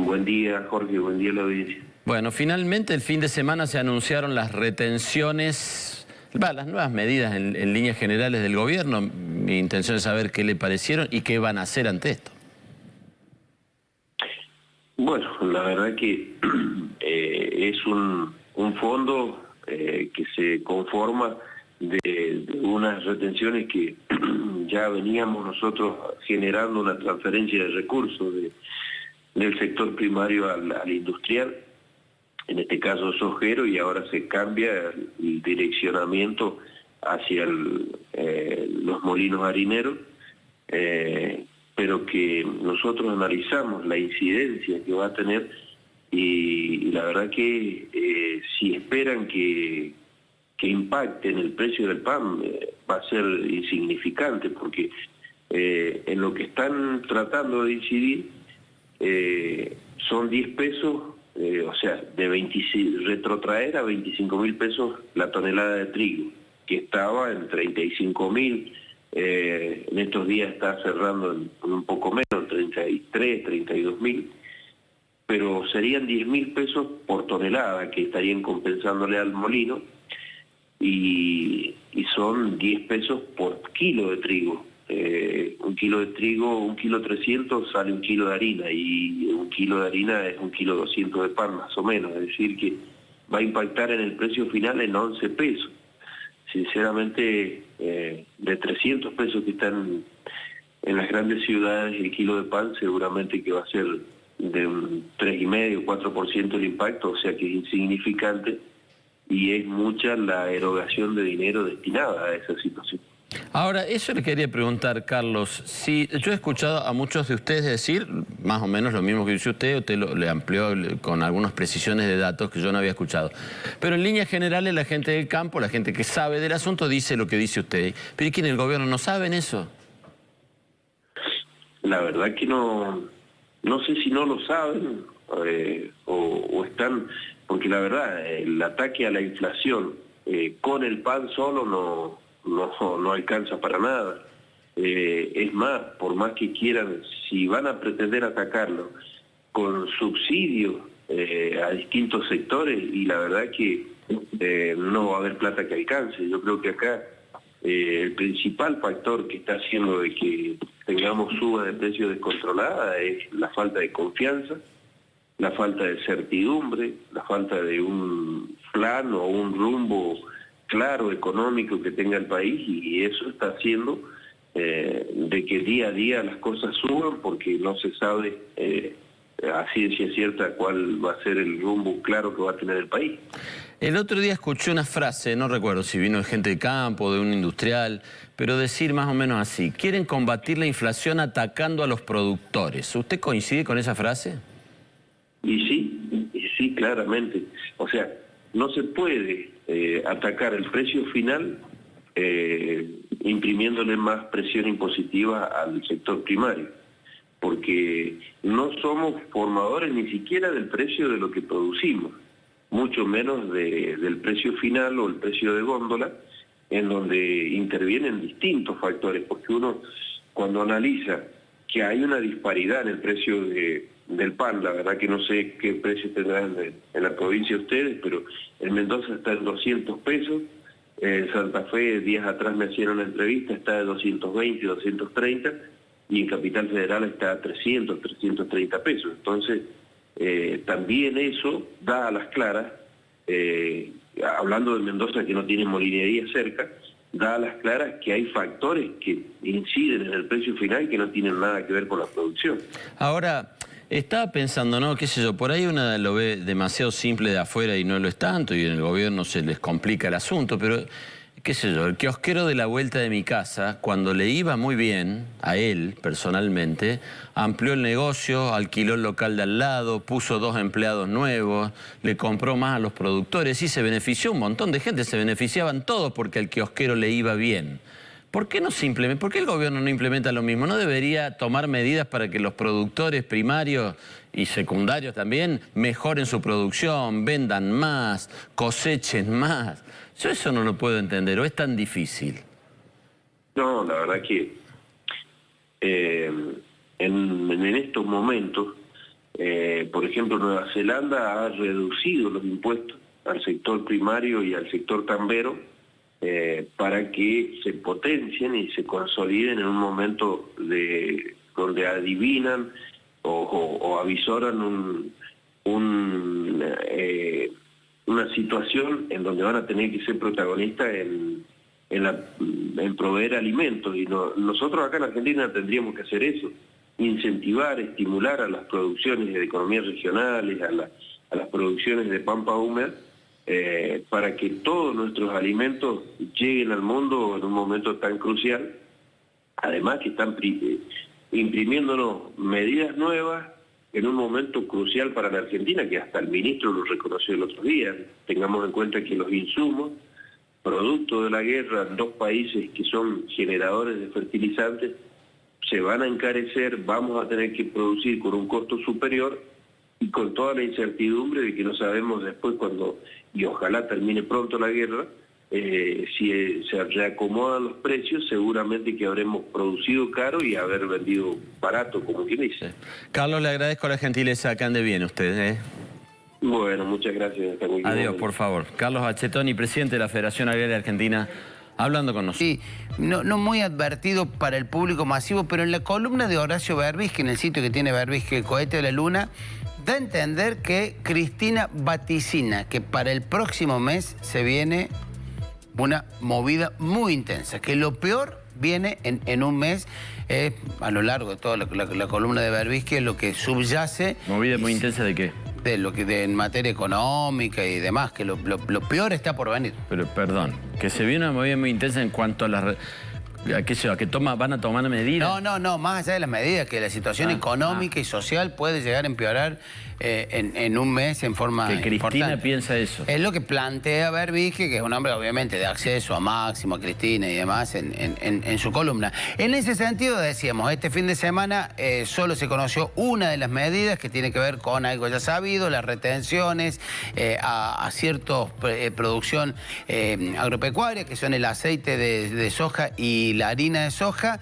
Buen día, Jorge, buen día a la audiencia. Bueno, finalmente el fin de semana se anunciaron las retenciones, las nuevas medidas en líneas generales del gobierno. Mi intención es saber qué le parecieron y qué van a hacer ante esto. Bueno, la verdad que es un fondo que se conforma de unas retenciones que ya veníamos nosotros generando una transferencia de recursos del sector primario al industrial, en este caso sojero, y ahora se cambia el direccionamiento hacia los molinos harineros, pero que nosotros analizamos la incidencia que va a tener y la verdad que si esperan que impacte en el precio del pan va a ser insignificante, porque en lo que están tratando de incidir son 10 pesos, o sea, retrotraer a 25.000 pesos la tonelada de trigo, que estaba en 35.000, en estos días está cerrando en un poco menos, 33, 32.000, pero serían 10.000 pesos por tonelada que estarían compensándole al molino, y son 10 pesos por kilo de trigo. Un kilo de trigo, 1,3 kg sale 1 kilo de harina, y 1 kilo de harina es 1,2 kg de pan más o menos, es decir que va a impactar en el precio final en 11 pesos. Sinceramente, de 300 pesos que están en las grandes ciudades el kilo de pan, seguramente que va a ser de un 3,5, 4% el impacto, o sea que es insignificante, y es mucha la erogación de dinero destinada a esa situación. Ahora, eso le quería preguntar, Carlos, si yo he escuchado a muchos de ustedes decir más o menos lo mismo que dice usted le amplió con algunas precisiones de datos que yo no había escuchado. Pero en líneas generales la gente del campo, la gente que sabe del asunto dice lo que dice usted. ¿Pero y quién en el gobierno no saben eso? La verdad que no sé si no lo saben o están, porque la verdad el ataque a la inflación con el pan solo no alcanza para nada. Es más, por más que quieran, si van a pretender atacarlo con subsidios a distintos sectores, y la verdad que no va a haber plata que alcance. Yo creo que acá el principal factor que está haciendo de que tengamos suba de precios descontrolada es la falta de confianza, la falta de certidumbre, la falta de un plan o un rumbo claro económico que tenga el país, y eso está haciendo de que día a día las cosas suban, porque no se sabe a ciencia cierta cuál va a ser el rumbo claro que va a tener el país. El otro día escuché una frase, no recuerdo si vino de gente de campo, de un industrial, pero decir más o menos así: quieren combatir la inflación atacando a los productores. ¿Usted coincide con esa frase? Y sí, claramente. O sea, no se puede atacar el precio final imprimiéndole más presión impositiva al sector primario, porque no somos formadores ni siquiera del precio de lo que producimos, mucho menos del precio final o el precio de góndola, en donde intervienen distintos factores, porque uno cuando analiza que hay una disparidad en el precio del pan, la verdad que no sé qué precio tendrán en la provincia de ustedes, pero en Mendoza está en 200 pesos, en Santa Fe días atrás me hicieron una entrevista, está de 220, 230, y en Capital Federal está a 300, 330 pesos. Entonces, también eso da a las claras, hablando de Mendoza que no tiene molinería cerca, da a las claras que hay factores que inciden en el precio final que no tienen nada que ver con la producción. Ahora, estaba pensando, ¿no? Qué sé yo, por ahí uno lo ve demasiado simple de afuera y no lo es tanto, y en el gobierno se les complica el asunto, pero qué sé yo, el kiosquero de la vuelta de mi casa, cuando le iba muy bien a él personalmente, amplió el negocio, alquiló el local de al lado, puso 2 empleados nuevos, le compró más a los productores y se benefició un montón de gente, se beneficiaban todos porque al kiosquero le iba bien. ¿Por qué ¿Por qué el gobierno no implementa lo mismo? ¿No debería tomar medidas para que los productores primarios y secundarios también mejoren su producción, vendan más, cosechen más? Yo eso no lo puedo entender, ¿o es tan difícil? No, la verdad que en estos momentos Por ejemplo, Nueva Zelanda ha reducido los impuestos al sector primario y al sector tambero para que se potencien y se consoliden en un momento donde adivinan o avisoran una situación en donde van a tener que ser protagonistas en proveer alimentos. Y nosotros acá en Argentina tendríamos que hacer eso, incentivar, estimular a las producciones de economías regionales, a las producciones de pampa húmeda, para que todos nuestros alimentos lleguen al mundo en un momento tan crucial. Además que están imprimiéndonos medidas nuevas en un momento crucial para la Argentina, que hasta el ministro lo reconoció el otro día. Tengamos en cuenta que los insumos, producto de la guerra en dos países que son generadores de fertilizantes, se van a encarecer, vamos a tener que producir con un costo superior y con toda la incertidumbre de que no sabemos después cuando, y ojalá termine pronto la guerra, si se reacomodan los precios, seguramente que habremos producido caro y haber vendido barato, como quien dice. Carlos, le agradezco la gentileza, que ande bien usted. Bueno, muchas gracias. Hasta muy Adiós, por favor. Carlos Achetoni, presidente de la Federación Agraria Argentina, hablando con nosotros. Sí, no muy advertido para el público masivo, pero en la columna de Horacio Berbisky, en el sitio que tiene Berbisky, El cohete de la luna, da a entender que Cristina vaticina que para el próximo mes se viene una movida muy intensa, que lo peor viene en un mes. A lo largo de toda la columna de Berbisky, es lo que subyace. ¿Movida muy intensa de qué? De lo que en materia económica y demás, que lo peor está por venir. Pero perdón, que se viene una movida muy intensa en cuanto a las... van a tomar medidas. No, más allá de las medidas, que la situación económica y social puede llegar a empeorar en un mes en forma que Cristina importante. Piensa eso. Es lo que plantea Berbisky, que es un hombre obviamente de acceso a Máximo, a Cristina y demás en su columna. En ese sentido decíamos, este fin de semana solo se conoció una de las medidas que tiene que ver con algo ya sabido, las retenciones a cierta producción agropecuaria, que son el aceite de soja y la harina de soja,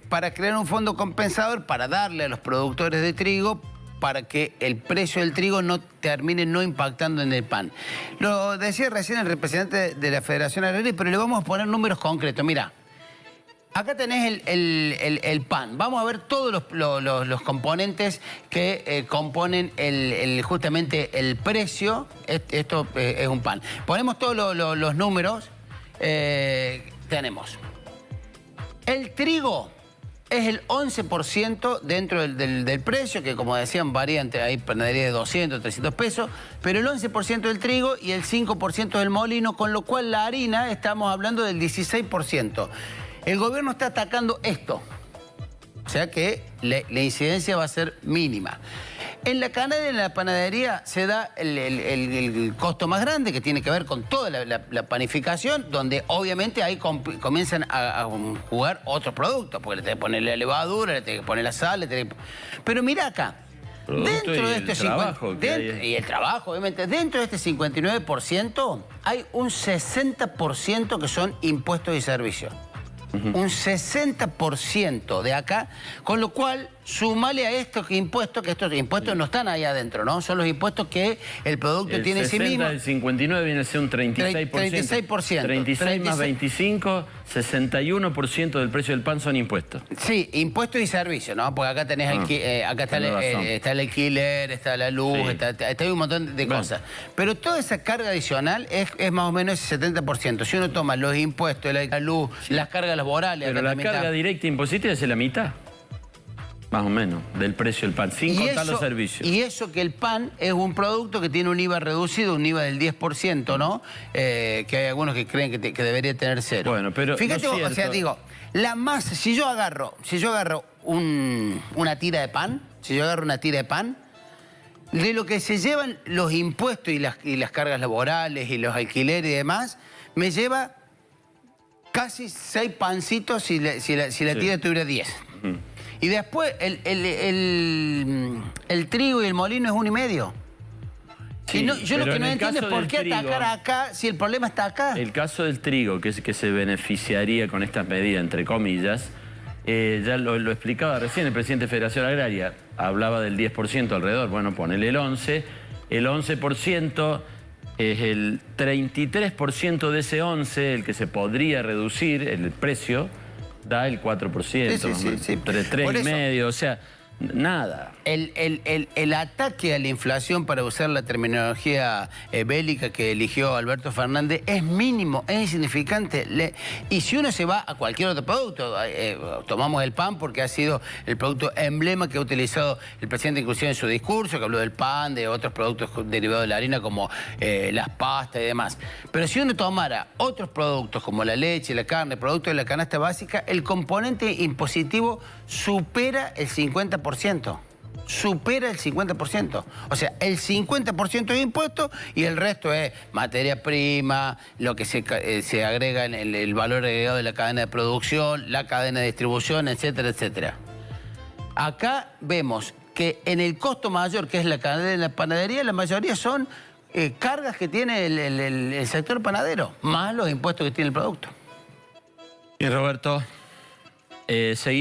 para crear un fondo compensador para darle a los productores de trigo, para que el precio del trigo no termine no impactando en el pan. Lo decía recién el representante de la Federación Agraria, pero le vamos a poner números concretos. Mirá, acá tenés el pan. Vamos a ver todos los componentes que componen justamente el precio. Esto es un pan. Ponemos todos los números. Tenemos el trigo. Es el 11% dentro del precio, que como decían varía entre ahí panadería de 200, 300 pesos, pero el 11% del trigo y el 5% del molino, con lo cual la harina estamos hablando del 16%. El gobierno está atacando esto, o sea que la incidencia va a ser mínima. En la canasta y en la panadería se da el costo más grande, que tiene que ver con toda la panificación, donde obviamente ahí comienzan a jugar otros productos, porque le tenés que poner la levadura, le tenés que poner la sal, pero mira acá, Producto dentro de y este el trabajo y el trabajo, obviamente, dentro de este 59% hay un 60% que son impuestos y servicios. Un 60% de acá, con lo cual sumale a estos impuestos, que estos impuestos no están ahí adentro, ¿no? Son los impuestos que el producto tiene en sí mismo. El 59 viene a ser un 36%. 36%. 36 más 25, 61% del precio del pan son impuestos. Sí, impuestos y servicios, ¿no? Porque acá tenés acá está el alquiler, está la luz, sí, está un montón de cosas. Pero toda esa carga adicional es más o menos ese 70%. Si uno toma los impuestos, la luz, las cargas laborales... Pero la carga directa impositiva es la mitad. Más o menos, del precio del pan, sin contar los servicios. Y eso que el pan es un producto que tiene un IVA reducido, un IVA del 10%, ¿no? Que hay algunos que creen que debería tener cero. Bueno, pero fíjate, no, o sea, digo, la masa, si yo agarro una tira de pan, de lo que se llevan los impuestos y las cargas laborales y los alquileres y demás, me lleva casi 6 pancitos si la tira tuviera 10. Y después el trigo y el molino es 1,5. Sí, yo lo que no entiendo es por qué atacar acá si el problema está acá. El caso del trigo, que es que se beneficiaría con estas medidas, entre comillas, ya lo explicaba recién el presidente de Federación Agraria, hablaba del 10% alrededor, bueno, ponele el 11%, el 11% es el 33% de ese 11%, el que se podría reducir, el precio, da el 4%, sí. 3,5%, o sea, nada. El ataque a la inflación, para usar la terminología bélica que eligió Alberto Fernández, es mínimo, es insignificante. Y si uno se va a cualquier otro producto, tomamos el pan porque ha sido el producto emblema que ha utilizado el presidente inclusive en su discurso, que habló del pan, de otros productos derivados de la harina como las pastas y demás. Pero si uno tomara otros productos como la leche, la carne, productos de la canasta básica, el componente impositivo supera el 50%. Supera el 50%. O sea, el 50% es impuesto y el resto es materia prima, lo que se agrega en el valor agregado de la cadena de producción, la cadena de distribución, etcétera, etcétera. Acá vemos que en el costo mayor, que es la cadena de la panadería, la mayoría son cargas que tiene el sector panadero, más los impuestos que tiene el producto. Y Roberto, seguimos.